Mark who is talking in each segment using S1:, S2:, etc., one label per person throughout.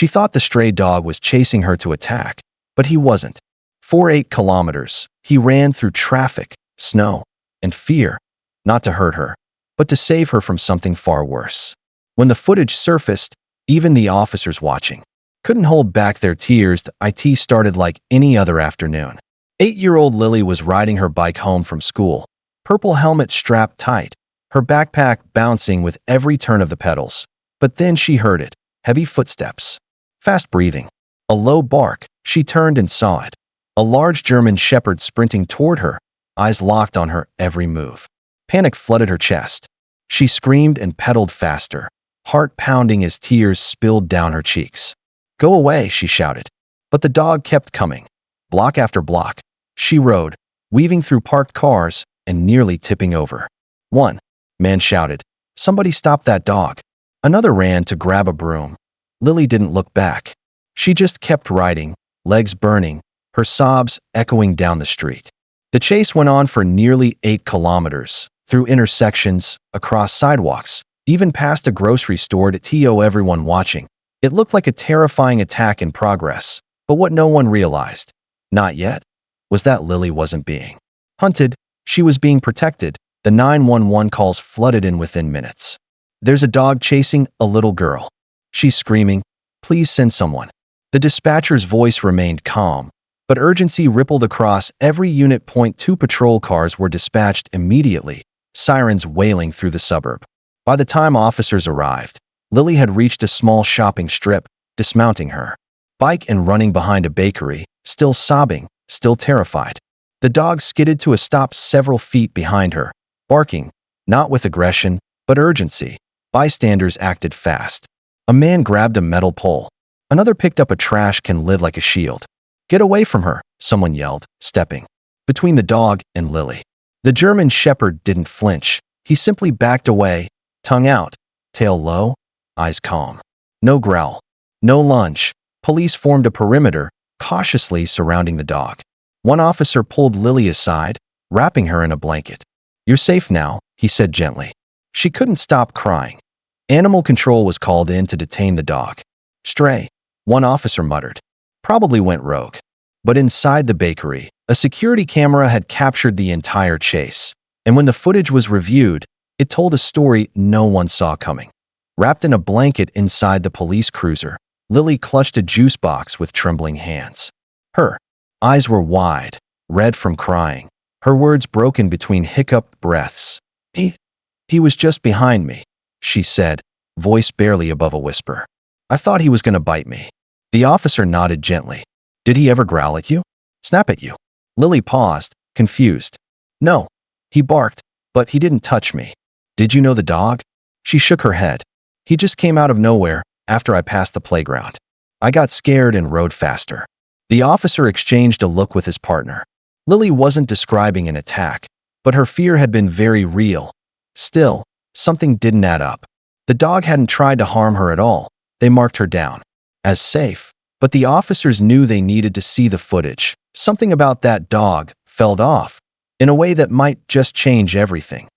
S1: She thought the stray dog was chasing her to attack, but he wasn't. For 8 kilometers, he ran through traffic, snow, and fear, not to hurt her, but to save her from something far worse. When the footage surfaced, even the officers watching couldn't hold back their tears. It started like any other afternoon. 8-year-old Lily was riding her bike home from school, purple helmet strapped tight, her backpack bouncing with every turn of the pedals. But then she heard it, heavy footsteps, fast breathing, a low bark. She turned and saw it. A large German shepherd sprinting toward her, eyes locked on her every move. Panic flooded her chest. She screamed and pedaled faster, heart pounding as tears spilled down her cheeks. "Go away," she shouted. But the dog kept coming. Block after block, she rode, weaving through parked cars and nearly tipping over. One man shouted, "Somebody stop that dog." Another ran to grab a broom. Lily didn't look back. She just kept riding, legs burning, her sobs echoing down the street. The chase went on for nearly 8 kilometers, through intersections, across sidewalks, even past a grocery store. To everyone watching, it looked like a terrifying attack in progress. But what no one realized, not yet, was that Lily wasn't being hunted. She was being protected. The 911 calls flooded in within minutes. "There's a dog chasing a little girl. She's screaming. Please send someone." The dispatcher's voice remained calm, but urgency rippled across every unit. 2 patrol cars were dispatched immediately, sirens wailing through the suburb. By the time officers arrived, Lily had reached a small shopping strip, dismounting her bike and running behind a bakery, still sobbing, still terrified. The dog skidded to a stop several feet behind her, barking, not with aggression, but urgency. Bystanders acted fast. A man grabbed a metal pole. Another picked up a trash can lid like a shield. "Get away from her," someone yelled, stepping between the dog and Lily. The German shepherd didn't flinch. He simply backed away, tongue out, tail low, eyes calm. No growl, no lunge. Police formed a perimeter, cautiously surrounding the dog. One officer pulled Lily aside, wrapping her in a blanket. "You're safe now," he said gently. She couldn't stop crying. Animal control was called in to detain the dog. "Stray," one officer muttered. "Probably went rogue." But inside the bakery, a security camera had captured the entire chase. And when the footage was reviewed, it told a story no one saw coming. Wrapped in a blanket inside the police cruiser, Lily clutched a juice box with trembling hands. Her eyes were wide, red from crying, her words broken between hiccuped breaths. He was just behind me," she said, voice barely above a whisper. "I thought he was going to bite me." The officer nodded gently. "Did he ever growl at you? Snap at you?" Lily paused, confused. "No. He barked, but he didn't touch me." "Did you know the dog?" She shook her head. "He just came out of nowhere after I passed the playground. I got scared and rode faster." The officer exchanged a look with his partner. Lily wasn't describing an attack, but her fear had been very real. Still, something didn't add up. The dog hadn't tried to harm her at all. They marked her down as safe, but the officers knew they needed to see the footage. Something about that dog felt off, in a way that might just change everything.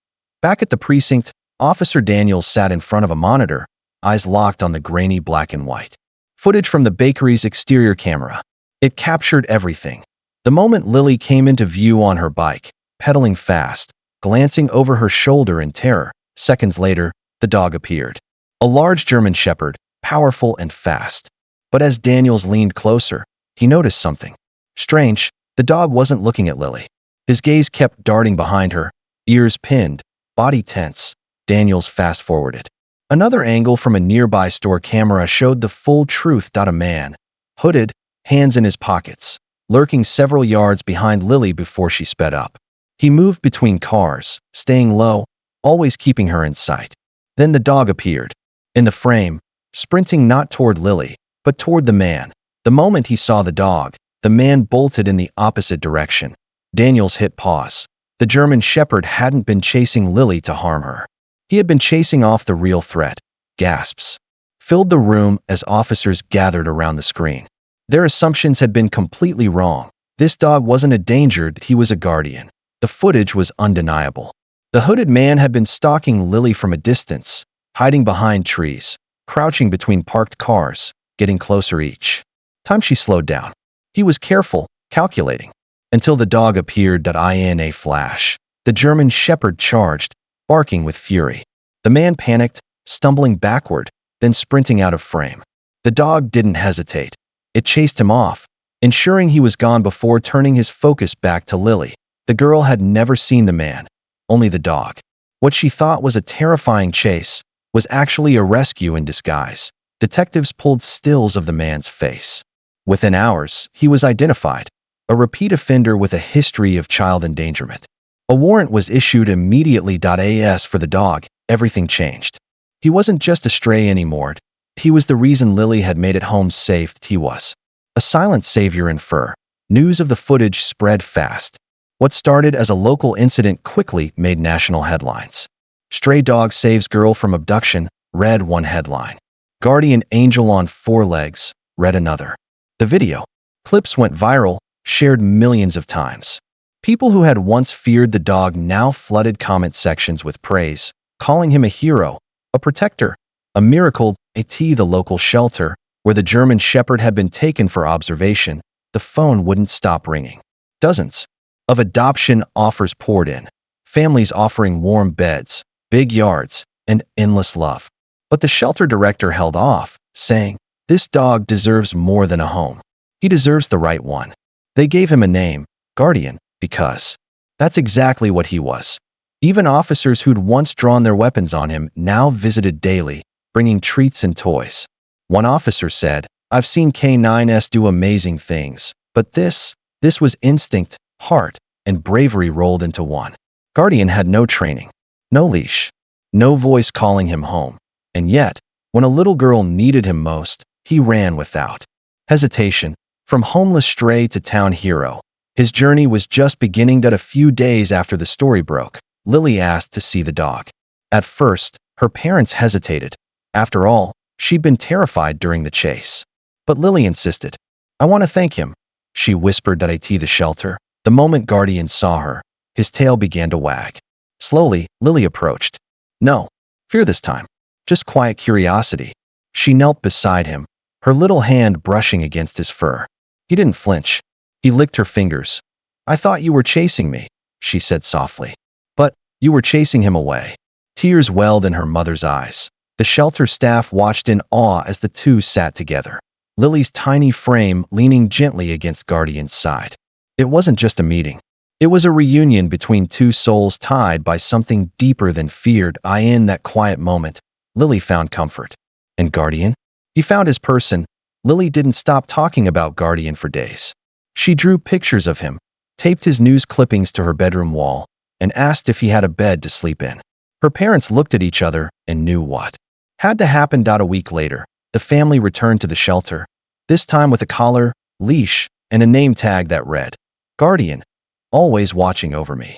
S1: Back at the precinct, Officer Daniels sat in front of a monitor, eyes locked on the grainy black and white footage from the bakery's exterior camera. It captured everything. The moment Lily came into view on her bike, pedaling fast, glancing over her shoulder in terror, seconds later, the dog appeared. A large German shepherd, powerful and fast. But as Daniels leaned closer, he noticed something strange. The dog wasn't looking at Lily. His gaze kept darting behind her, ears pinned, body tense. Daniels fast-forwarded. Another angle from a nearby store camera showed the full truth. A man, hooded, hands in his pockets, lurking several yards behind Lily before she sped up. He moved between cars, staying low, always keeping her in sight. Then the dog appeared. In the frame, sprinting not toward Lily, but toward the man. The moment he saw the dog, the man bolted in the opposite direction. Daniels hit pause. The German shepherd hadn't been chasing Lily to harm her. He had been chasing off the real threat. Gasps filled the room as officers gathered around the screen. Their assumptions had been completely wrong. This dog wasn't a danger, he was a guardian. The footage was undeniable. The hooded man had been stalking Lily from a distance, hiding behind trees, crouching between parked cars, getting closer each time she slowed down. He was careful, calculating, until the dog appeared. In a flash, the German Shepherd charged, barking with fury. The man panicked, stumbling backward, then sprinting out of frame. The dog didn't hesitate. It chased him off, ensuring he was gone before turning his focus back to Lily. The girl had never seen the man, only the dog. What she thought was a terrifying chase was actually a rescue in disguise. Detectives pulled stills of the man's face. Within hours, he was identified, a repeat offender with a history of child endangerment. A warrant was issued immediately. As for the dog, everything changed. He wasn't just a stray anymore. He was the reason Lily had made it home safe. He was a silent savior in fur. News of the footage spread fast. What started as a local incident quickly made national headlines. Stray dog saves girl from abduction, read one headline. Guardian angel on 4 legs, read another. The video clips went viral, shared millions of times. People who had once feared the dog now flooded comment sections with praise, calling him a hero, a protector, a miracle. The local shelter, where the German Shepherd had been taken for observation, the phone wouldn't stop ringing. Dozens of adoption offers poured in, families offering warm beds, big yards, and endless love. But the shelter director held off, saying, "This dog deserves more than a home. He deserves the right one." They gave him a name, Guardian, because that's exactly what he was. Even officers who'd once drawn their weapons on him now visited daily, bringing treats and toys. One officer said, "I've seen K9s do amazing things, but this was instinct, heart, and bravery rolled into one." Guardian had no training, no leash, no voice calling him home. And yet, when a little girl needed him most, he ran without hesitation. From homeless stray to town hero, his journey was just beginning. A few days after the story broke, Lily asked to see the dog. At first, her parents hesitated. After all, she'd been terrified during the chase. But Lily insisted. "I want to thank him," she whispered at the shelter. The moment Guardian saw her, his tail began to wag. Slowly, Lily approached. No fear this time, just quiet curiosity. She knelt beside him, her little hand brushing against his fur. He didn't flinch. He licked her fingers. "I thought you were chasing me," she said softly. "But you were chasing him away." Tears welled in her mother's eyes. The shelter staff watched in awe as the two sat together, Lily's tiny frame leaning gently against Guardian's side. It wasn't just a meeting. It was a reunion between two souls tied by something deeper than feared. In that quiet moment, Lily found comfort. And Guardian? He found his person. Lily didn't stop talking about Guardian for days. She drew pictures of him, taped his news clippings to her bedroom wall, and asked if he had a bed to sleep in. Her parents looked at each other and knew what had to happen. A week later, the family returned to the shelter, this time with a collar, leash, and a name tag that read, "Guardian, always watching over me."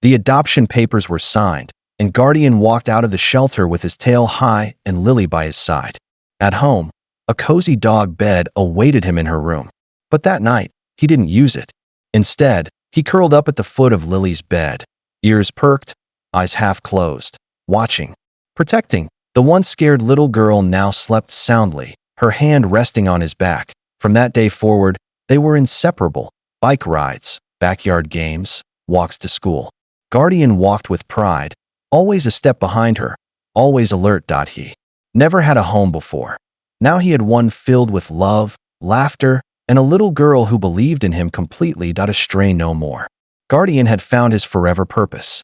S1: The adoption papers were signed, and Guardian walked out of the shelter with his tail high and Lily by his side. At home, a cozy dog bed awaited him in her room. But that night, he didn't use it. Instead, he curled up at the foot of Lily's bed, ears perked, eyes half closed, watching, protecting. The once scared little girl now slept soundly, her hand resting on his back. From that day forward, they were inseparable. Bike rides, backyard games, walks to school. Guardian walked with pride, always a step behind her, always alert. He never had a home before. Now he had one filled with love, laughter, and a little girl who believed in him completely. A stray no more. Guardian had found his forever purpose.